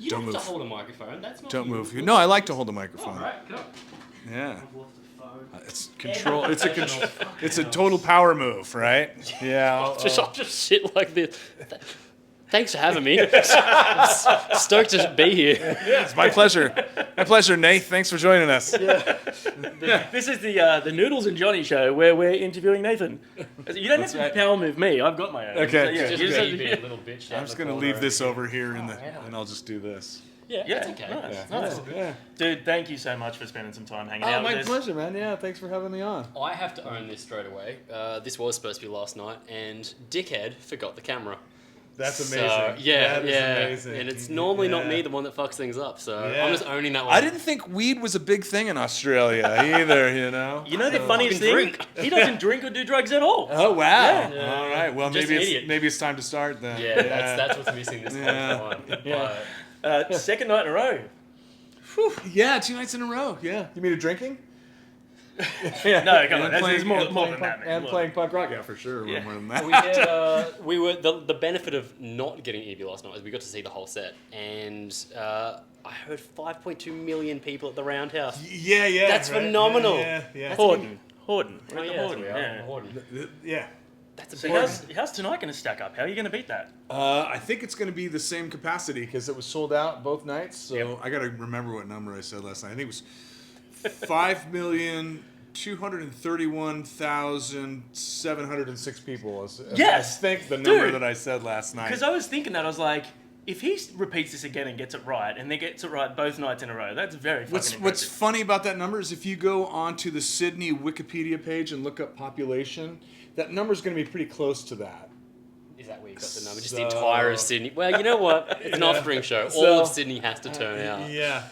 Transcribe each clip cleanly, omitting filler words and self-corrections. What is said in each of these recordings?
You don't don't move. have to hold a microphone. That's not Don't you. move. No, I like to hold a microphone. All right, go. Yeah. I've left the phone. It's control. It's a total power move, right? Yeah. I'll just sit like this. Thanks for having me. Stoked to be here. Yeah, it's my pleasure. My pleasure, Nate. Thanks for joining us. This is the Noodles and Johnny show where we're interviewing Nathan. You don't have to power move me. I've got my own. Okay. So, yeah, Just you just have me to- being a little bitch. I'm just gonna leave this over here and I'll just do this. Yeah, Yeah, that's okay. nice, Yeah. nice. Yeah. Dude, thank you so much for spending some time hanging Oh, out my with us. pleasure, man. Yeah, thanks for having me on. I have to own this straight away. This was supposed to be last night, and Dickhead forgot the camera. That's So, amazing. yeah, That is yeah. amazing. And it's normally not Yeah. me the one that fucks things up, so Yeah. I'm just owning that one. I didn't think weed was a big thing in Australia either, you know? You know the funniest thing? Fucking drink. He doesn't drink or do drugs at all. Oh, wow. Yeah. All right. Well, Just maybe an it's, idiot. maybe it's time to start then. Yeah, that's what's missing this Yeah. whole time. Yeah. Second night in a row. Yeah, 2 nights in a row. Yeah. You mean drinking? Yeah. No, come on. And That's playing, more and more playing than punk, that, man. and More playing punk rock. Yeah, for sure. Yeah. More than that. We did. We were the benefit of not getting Evie last night is we got to see the whole set, and I heard 5.2 million people at the Roundhouse. Yeah. That's right. phenomenal. Yeah. That's Horden. Oh, We're at the yeah, Horden. we are. Yeah. Horden. Yeah. That's a So big. how's tonight going to stack up? How are you going to beat that? I think it's going to be the same capacity because it was sold out both nights. So Yep. I got to remember what number I said last night. I think it was 5,231,706 people. Yes! I think the number Dude! that I said last night. Because I was thinking that. I was like, if he repeats this again and gets it right, and then gets it right both nights in a row, that's very fucking What's impressive. funny about that number is if you go onto the Sydney Wikipedia page and look up population, that number's going to be pretty close to that. Is that where you got the number? Just So- the entire of Sydney. Well, you know what? It's an offspring show. All So- of Sydney has to turn out. Yeah.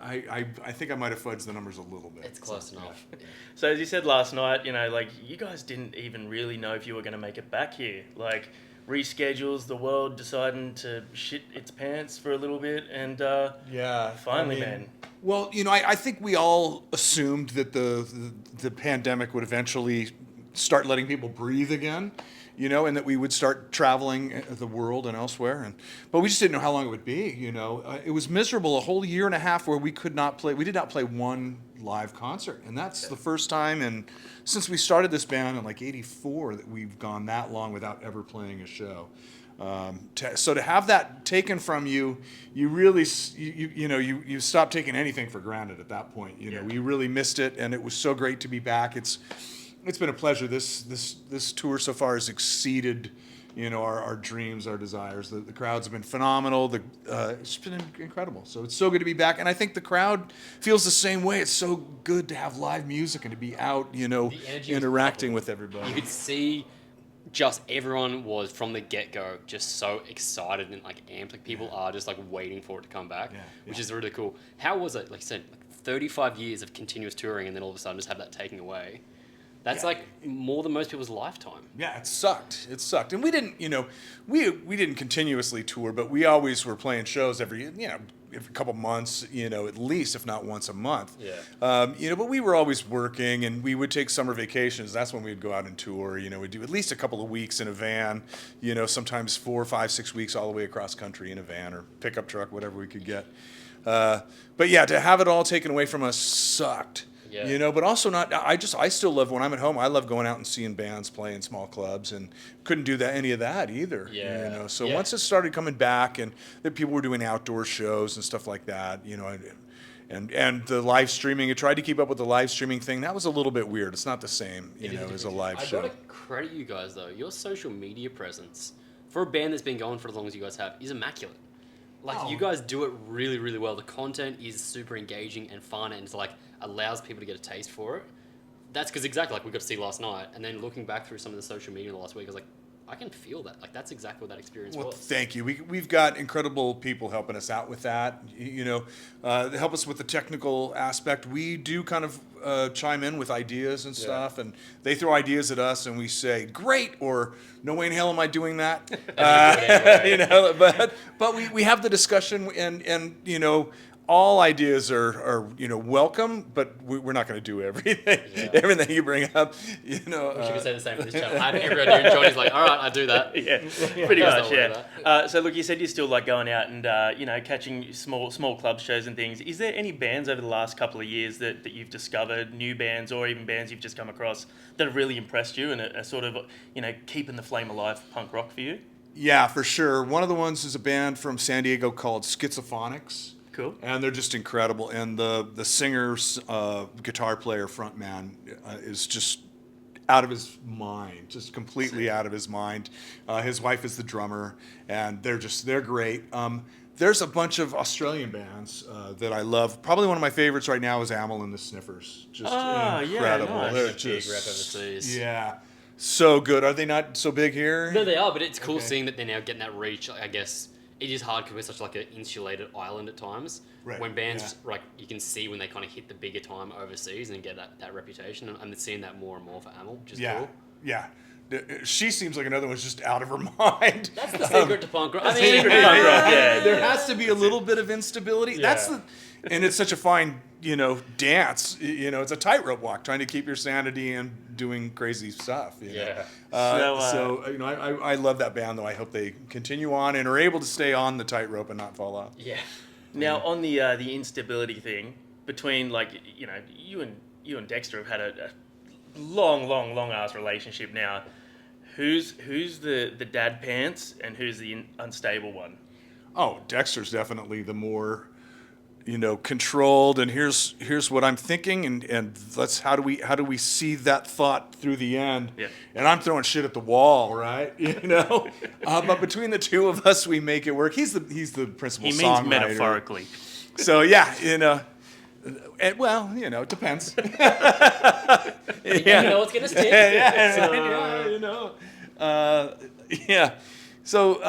I think I might have fudged the numbers a little bit. It's close enough. Yeah. So as you said last night, like you guys didn't even really know if you were going to make it back here. Like reschedules, the world deciding to shit its pants for a little bit, and Yeah. finally, man. Well, I think we all assumed that the pandemic would eventually start letting people breathe again, and that we would start traveling the world and elsewhere. But we just didn't know how long it would be, It was miserable a whole year and a half where we could not play. We did not play one live concert. And that's the first time since we started this band in like 84 that we've gone that long without ever playing a show. So to have that taken from you, you really, you stop taking anything for granted at that point. We really missed it, and it was so great to be back. It's been a pleasure. This tour so far has exceeded, our dreams, our desires. The crowds have been phenomenal. It's been incredible. So it's so good to be back, and I think the crowd feels the same way. It's so good to have live music and to be out, energy was interacting palpable. with everybody. You could see just everyone was from the get-go just so excited and like amped. Like people are just like waiting for it to come back, which is really cool. How was it? Like you said, 35 years of continuous touring and then all of a sudden just have that taken away. That's like more than most people's lifetime. Yeah, it sucked. And we didn't, we didn't continuously tour, but we always were playing shows every couple months, at least, if not once a month. Yeah. But we were always working, and we would take summer vacations. That's when we'd go out and tour. We'd do at least a couple of weeks in a van. Sometimes 4, 5, 6 weeks all the way across country in a van or pickup truck, whatever we could get. But yeah, to have it all taken away from us sucked. Yeah. But also not. I still love when I'm at home. I love going out and seeing bands play in small clubs, and couldn't do any of that either. Yeah. So Yeah. once it started coming back, and that people were doing outdoor shows and stuff like that, and the live streaming. I tried to keep up with the live streaming thing. That was a little bit weird. It's not the same, as a live show. I gotta credit you guys though. Your social media presence for a band that's been going for as long as you guys have is immaculate. Like you guys do it really, really well. The content is super engaging and fun, and it's like allows people to get a taste for it. That's because exactly like we got to see last night, and then looking back through some of the social media in the last week, I was like, I can feel that. Like that's exactly what that experience Well, was. thank you. We've got incredible people helping us out with that. They help us with the technical aspect. We do kind of chime in with ideas and stuff, and they throw ideas at us, and we say, "Great," or "No way in hell am I doing that." But we have the discussion, and all ideas are welcome, but we're not going to do everything. Yeah. Everything you bring up, Wish you could say the same for this channel. I had every idea, and Johnny's like, all right, I do that. Yeah, pretty That's much, not yeah. So look, you said you still like going out and catching small club shows and things. Is there any bands over the last couple of years that you've discovered, new bands or even bands you've just come across that have really impressed you and are sort of keeping the flame alive for punk rock for you? Yeah, for sure. One of the ones is a band from San Diego called Schizophonics. Cool. And they're just incredible. And the singer's guitar player, frontman, is just out of his mind, just completely out of his mind. His wife is the drummer, and they're great. There's a bunch of Australian bands that I love. Probably one of my favorites right now is Amyl and the Sniffers. Just incredible. nice. They're Big just rep overseas. yeah, so good. Are they not so big here? No, they are, but it's cool Okay. seeing that they're now getting that reach. I guess it is hard because we're such like an insulated island at times. Right, When bands yeah. just, like you can see when they kind of hit the bigger time overseas and get that reputation, and I'm seeing that more and more for Amyl, which is cool. Yeah. She seems like another one's just out of her mind. That's the secret to punk rock. I mean, secret to punk rock, yeah. There has to be a little bit of instability. Yeah. And it's such a fine, dance. It's a tightrope walk, trying to keep your sanity and doing crazy stuff. Yeah. I love that band though. I hope they continue on and are able to stay on the tightrope and not fall off. Yeah. Now on the instability thing between you and Dexter have had a long ass relationship now. Who's the dad pants and who's the unstable one? Oh, Dexter's definitely the more, controlled. And here's what I'm thinking, and how do we see that thought through the end? Yeah. And I'm throwing shit at the wall, right? But between the two of us, we make it work. He's the principal He songwriter. means metaphorically. So yeah, it depends. You know what's gonna stick. Yeah. So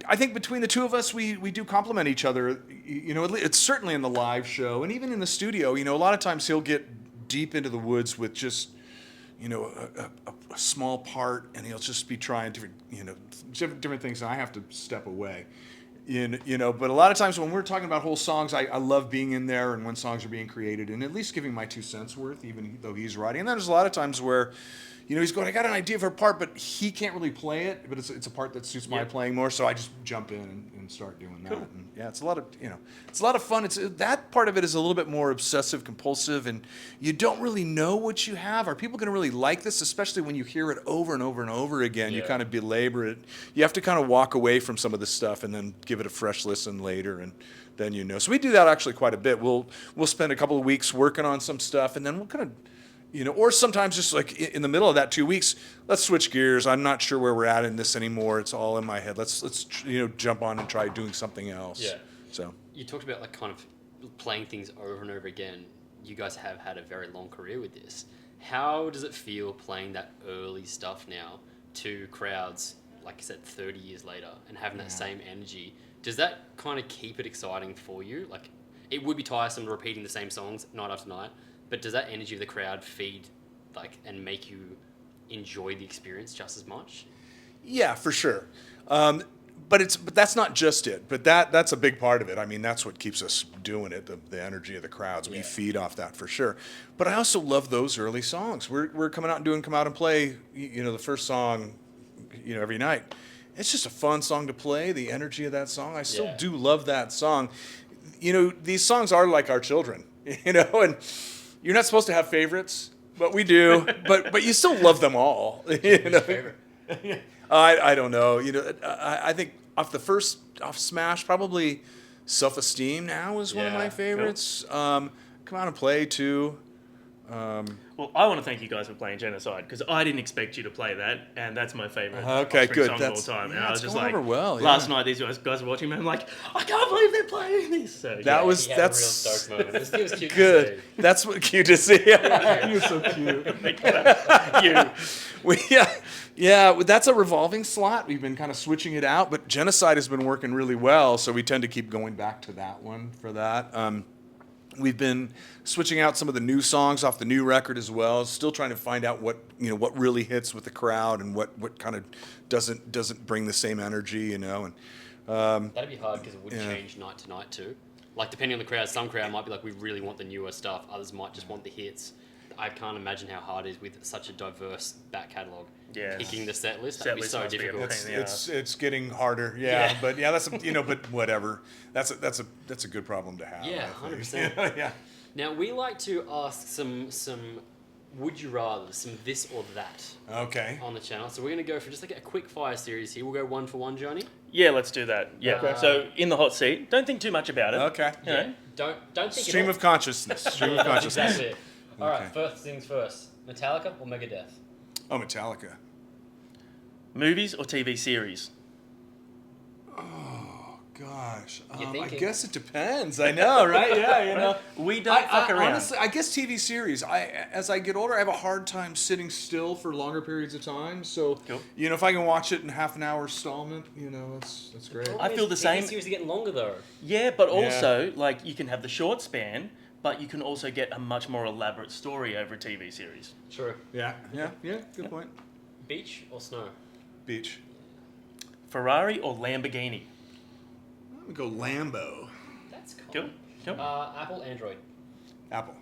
I think between the two of us, we do complement each other. It's certainly in the live show and even in the studio. A lot of times he'll get deep into the woods with just, a small part, and he'll just be trying different things, and I have to step away. But a lot of times when we're talking about whole songs, I love being in there and when songs are being created and at least giving my 2 cents worth, even though he's writing. And then there's a lot of times where, he's going, I got an idea for a part, but he can't really play it, but it's a part that suits my playing more, so I just jump in and start doing that. Cool. And yeah, it's a lot of fun. That part of it is a little bit more obsessive compulsive, and you don't really know what you have. Are people going to really like this, especially when you hear it over and over and over again? You Yeah. kind of belabor it. You have to kind of walk away from some of this stuff and then give it a fresh listen later, and then So we do that actually quite a bit. We'll spend a couple of weeks working on some stuff, and then we'll kind of or sometimes just like in the middle of that 2 weeks, let's switch gears. I'm not sure where we're at in this anymore. It's all in my head. Let's jump on and try doing something else. Yeah. So You talked about like kind of playing things over and over again. You guys have had a very long career with this. How does it feel playing that early stuff now to crowds, like I said, 30 years later, and having that same energy? Does that kind of keep it exciting for you? Like, it would be tiresome repeating the same songs night after night, but does that energy of the crowd feed, and make you enjoy the experience just as much? yeah, for sure. But that's not just it. But that's a big part of it. I mean, that's what keeps us doing it. The energy of the crowds. We feed off that for sure. But I also love those early songs. We're coming out and doing Come Out and Play. The first song, every night. It's just a fun song to play. The energy of that song. I still do love that song. These songs are like our children. And you're not supposed to have favorites, but we do. but you still love them all. Who's your favorite? I don't know. I think off Smash, probably Self-Esteem now is one of Yeah, my cool. favorites. Come Out and Play too. Well, I want to thank you guys for playing Genocide because I didn't expect you to play that, and that's my favorite Okay, Offspring good. song That's- of all time. And yeah, I was it's just going like, over well, last yeah. night these guys were watching me. I'm like, I can't believe they're playing this. So, That was He had a real that's stoked moment. It was cute to good. see. That's what cute to see. You're so cute. you. Yeah, that's a revolving slot. We've been kind of switching it out, but Genocide has been working really well, so we tend to keep going back to that one for that. We've been switching out some of the new songs off the new record as well. Still trying to find out what really hits with the crowd and what kind of doesn't bring the same energy, And That'd be hard because it would Yeah. change night to night too. Like, depending on the crowd, some crowd might be like, we really want the newer stuff. Others might just want the hits. I can't imagine how hard it is with such a diverse back catalogue. Yes. Picking the set list, that'd Set be list so must be a difficult. pain in the ass. It's getting harder. Yeah, Yeah. but yeah, that's but whatever. That's a good problem to have. Yeah, I think. 100%. Yeah. Now, we like to ask some would you rather, some this or that Okay. on the channel. So we're going to go for just like a quick fire series here. We'll go one for one, Johnny. Yeah, let's do that. Yeah. Okay. So in the hot seat, don't think too much about it. Okay. You know? Don't think Stream of consciousness. Stream of consciousness. Exactly it. All right, Okay. first things first. Metallica or Megadeth? Oh, Metallica. Movies or TV series? Oh gosh. You're I thinking. guess it depends. I know, right? Yeah, you know. We don't fuck around. Honestly, I guess TV series. As I get older, I have a hard time sitting still for longer periods of time. So, Cool. you know, if I can watch it in half an hour installment, you know, that's great. I feel the same. TV series are getting longer though. Yeah, but Yeah. also, like, you can have the short span, but you can also get a much more elaborate story over a TV series. True. Yeah. Good point. Beach or snow? Beach. Ferrari or Lamborghini? I'm gonna go Lambo. That's Cool. cool. Cool. Apple, Android. Apple.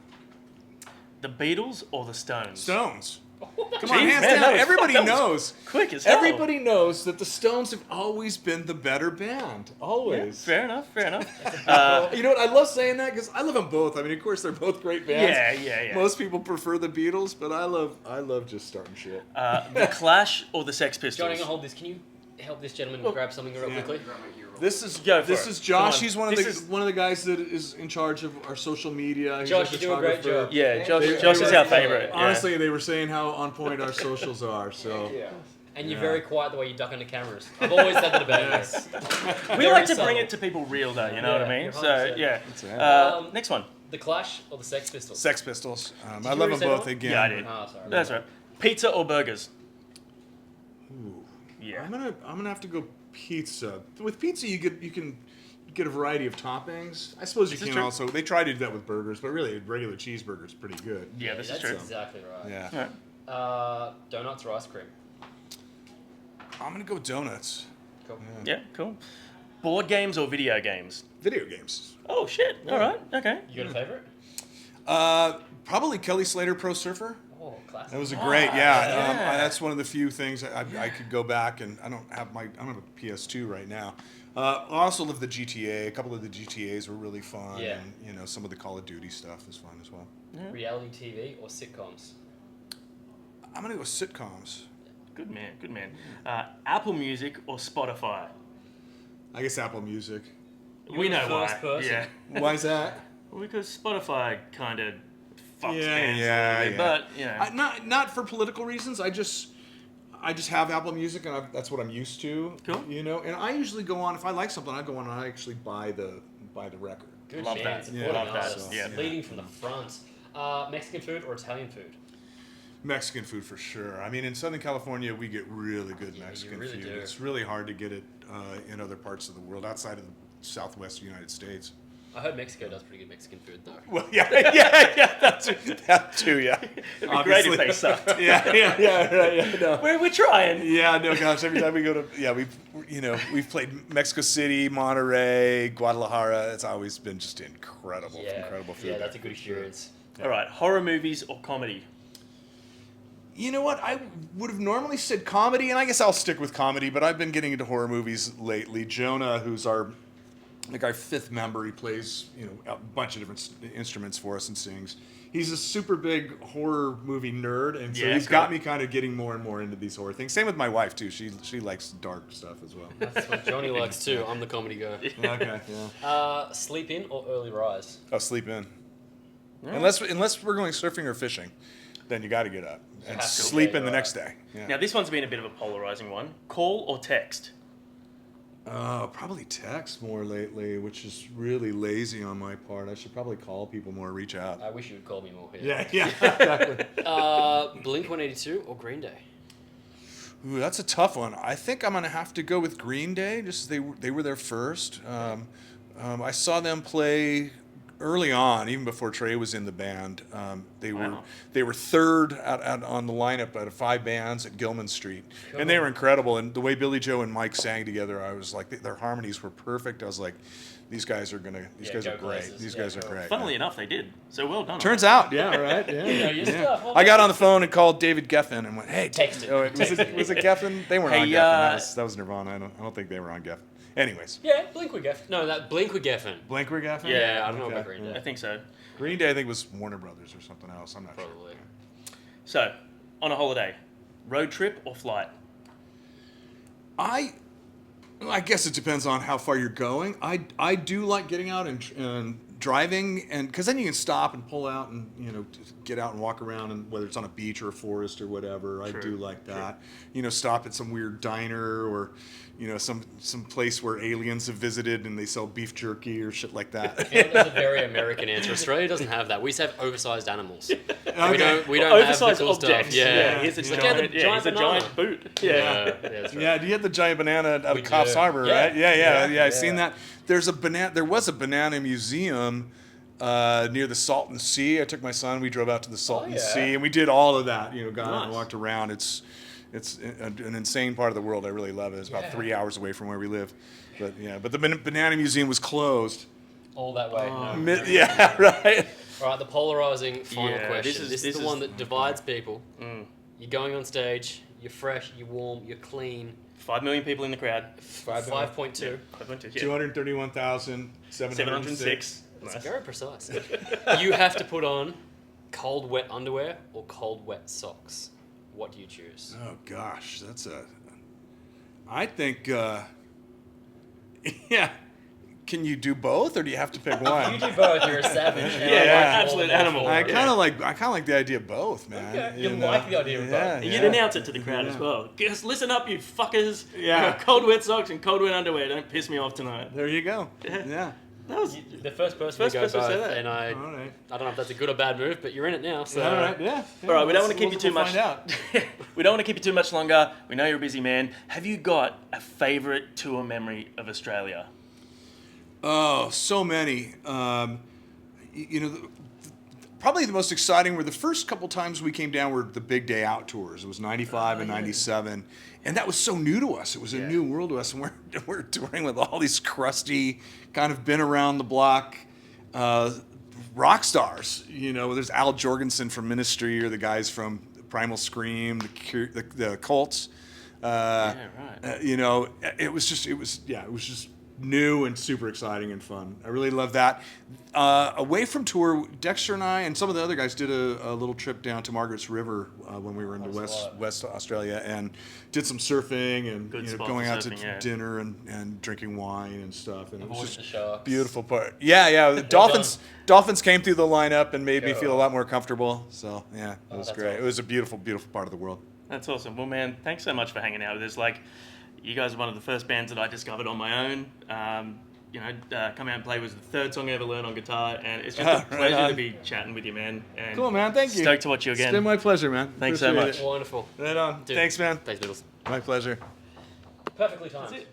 The Beatles or the Stones? Stones. Come Jeez, on, hands man, down. that was- Everybody that was knows. Quick as hell. Everybody knows that the Stones have always been the better band. Yeah, Always. fair enough, fair enough. You know what? I love saying that because I love them both. I mean, of course, they're both great bands. Yeah. Most people prefer the Beatles, but I love just starting shit. The Clash or the Sex Pistols? Johnny, I'm gonna hold this. Can you help this gentleman grab something real quickly? This is Go for it. Josh. Come on. He's one of This the one of the guys that is in charge of our social media. He's Josh, our you do a great photographer. job. Yeah, Josh They is were- our favourite. Yeah. Honestly, they were saying how on point our socials are. So And you're Yeah. very quiet the way you duck under cameras. I've always said that about Yes. you. We Very like to subtle. bring it to people real, though. You know what I Yeah, mean? So 100%. yeah. right. Next one. The Clash or the Sex Pistols? Sex Pistols. I you love them already say both that? again. Yeah, I did. Oh, sorry. That's right. Pizza or burgers? Ooh. Yeah. I'm gonna have to go pizza. With pizza, you can get a variety of toppings. I suppose you This is can true. also. They try to do that with burgers, but really, a regular cheeseburger is pretty good. Yeah, this is that's true. exactly right. Yeah. All right. Donuts or ice cream? I'm gonna go donuts. Cool. Yeah, cool. Board games or video games? Video games. Oh shit! All right, okay. You got a favorite? Probably Kelly Slater Pro Surfer. Oh, classic. That was a great, yeah. yeah. That's one of the few things I could go back and I don't have a PS2 right now. I also love the GTA. A couple of the GTAs were really fun. Yeah. And, you know, some of the Call of Duty stuff was fun as well. Reality TV or sitcoms? I'm gonna go sitcoms. Good man, good man. Apple Music or Spotify? I guess Apple Music. We You're the know why. first person. Yeah. Why is that? Well, because Spotify kind of fucks Yeah, bands yeah, a little bit, yeah. but you know. Not for political reasons. I just have Apple Music, and that's what I'm used to. Cool. You know, and I usually go on if I like something, I go on and I actually buy the record. Good Love man, that. supporting Yeah, love that. artists, Yeah. leading from the front. Mexican food or Italian food? Mexican food for sure. I mean, in Southern California, we get really good Yeah, you Mexican really food. do. It's really hard to get it in other parts of the world outside of the Southwest United States. I heard Mexico does pretty good Mexican food though. Well, yeah, that too, yeah. It'd be great if they sucked. Yeah, no. We're trying. Yeah, no, gosh, every time we go to, we've played Mexico City, Monterrey, Guadalajara. It's always been just incredible food. Yeah, that's a good experience. All right, horror movies or comedy? You know what? I would have normally said comedy, and I guess I'll stick with comedy, but I've been getting into horror movies lately. Jonah, who's our fifth member, he plays, a bunch of different instruments for us and sings. He's a super big horror movie nerd, and so Yeah, he's cool. got me kind of getting more and more into these horror things. Same with my wife, too. She likes dark stuff as well. That's what Johnny likes too. I'm the comedy guy. Okay, yeah. Sleep in or early rise? I'll sleep in. Unless we're going surfing or fishing, then you got to get up and have to. sleep Yeah, in the you're next day. Yeah. Now, this one's been a bit of a polarizing one. Call or text? Probably text more lately, which is really lazy on my part. I should probably call people more, reach out. I wish you would call me more here. Yeah, exactly. Blink 182 or Green Day? Ooh, that's a tough one. I think I'm gonna have to go with Green Day. Just they were there first. I saw them play early on, even before Trey was in the band, they Wow. were third out on the lineup out of 5 bands at Gilman Street, and they were incredible. And the way Billy Joe and Mike sang together, I was like, their harmonies were perfect. I was like, these guys are great. places. These Yeah, guys are cool. great. Funnily yeah. enough, they did. So well done. Turns out, yeah, right, yeah. You know your stuff. I got on the phone and called David Geffen and went, "Hey, Texted. oh, was it Geffen? They weren't Hey, on Geffen. That was Nirvana. I don't think they were on Geffen. Anyways, Yeah, Blink with Geffen. No, that Blink with Geffen. Blink were Geffen. Yeah, I don't know Okay. about Green Day. I think so. Green Day, I think, was Warner Brothers or something else. I'm not Probably. sure. So, on a holiday, road trip or flight? I guess it depends on how far you're going. I do like getting out and driving, and because then you can stop and pull out and get out and walk around, and whether it's on a beach or a forest or whatever. I True, do like true. that. Stop at some weird diner or some place where aliens have visited and they sell beef jerky or shit like that. Yeah, that's a very American answer. Australia doesn't have that. We just have oversized animals. Okay. We don't have the Oversized cool objects. stuff. Yeah. Here's a Look giant, at the giant here's a banana. giant boot. Yeah, that's right. Yeah, do you have the giant banana out We of Coffs do. Harbor, Yeah. right? Yeah. Yeah. I've seen that. There was a banana museum near the Salton Sea. I took my son. We drove out to the Salton yeah. Sea, and we did all of that. Got out and Nice. walked around. It's an insane part of the world. I really love it. It's about Yeah. 3 hours away from where we live. But the banana museum was closed. All that way. Oh. No. Yeah, right. All right, the polarizing final Yeah, question. This is the one that divides people. Mm. You're going on stage. You're fresh. You're warm. You're clean. 5 million people in the crowd. 5.2. 5.2, yeah. 231,706. 706. It's Nice. very precise. You have to put on cold, wet underwear or cold, wet socks. What do you choose? Oh gosh, I think. Yeah. Can you do both, or do you have to pick one? You do both. You're a savage. And Yeah, I like absolute all animal. four. I kind of like the idea of both, man. Okay, you like the idea of both. You'd announce it to the crowd as well. Just listen up, you fuckers. Yeah. I got cold wet socks and cold wet underwear. Don't piss me off tonight. There you go. Yeah. Yeah. That was The first person First to go person to both, say that. and I All right. don't know if that's a good or bad move, but you're in it now. So All right. Yeah. all right. We don't want to keep you too we'll much. Find out. We don't want to keep you too much longer. We know you're a busy man. Have you got a favorite tour memory of Australia? Oh, so many. Probably the most exciting were the first couple times we came down were the Big Day Out tours. It was 95 and 97. And that was so new to us. It was a new world to us. And we're touring with all these crusty, kind of been around the block rock stars. There's Al Jorgensen from Ministry, or the guys from Primal Scream, the Colts. Yeah, right. It was just new and super exciting and fun. I really love that. Away from tour, Dexter and I and some of the other guys did a little trip down to Margaret's River when we were in West Australia, and did some surfing and Good spot going for out to surfing, yeah. dinner and drinking wine and stuff. And it was avoid just the sharks. beautiful part. Yeah. The Dolphins came through the lineup and made me feel a lot more comfortable. So yeah, it was that's great. awesome. It was a beautiful, beautiful part of the world. That's awesome. Well, man, thanks so much for hanging out with us. You guys are one of the first bands that I discovered on my own. Come Out and Play was the third song I ever learned on guitar, and it's just a Right pleasure on. to be chatting with you, man. And Cool, man. Thank you. Stoked to watch you again. It's been my pleasure, man. Thanks so Appreciate much. it. Wonderful. Right on. Dude. Thanks, man. Thanks, Noodles. My pleasure. Perfectly timed. That's it.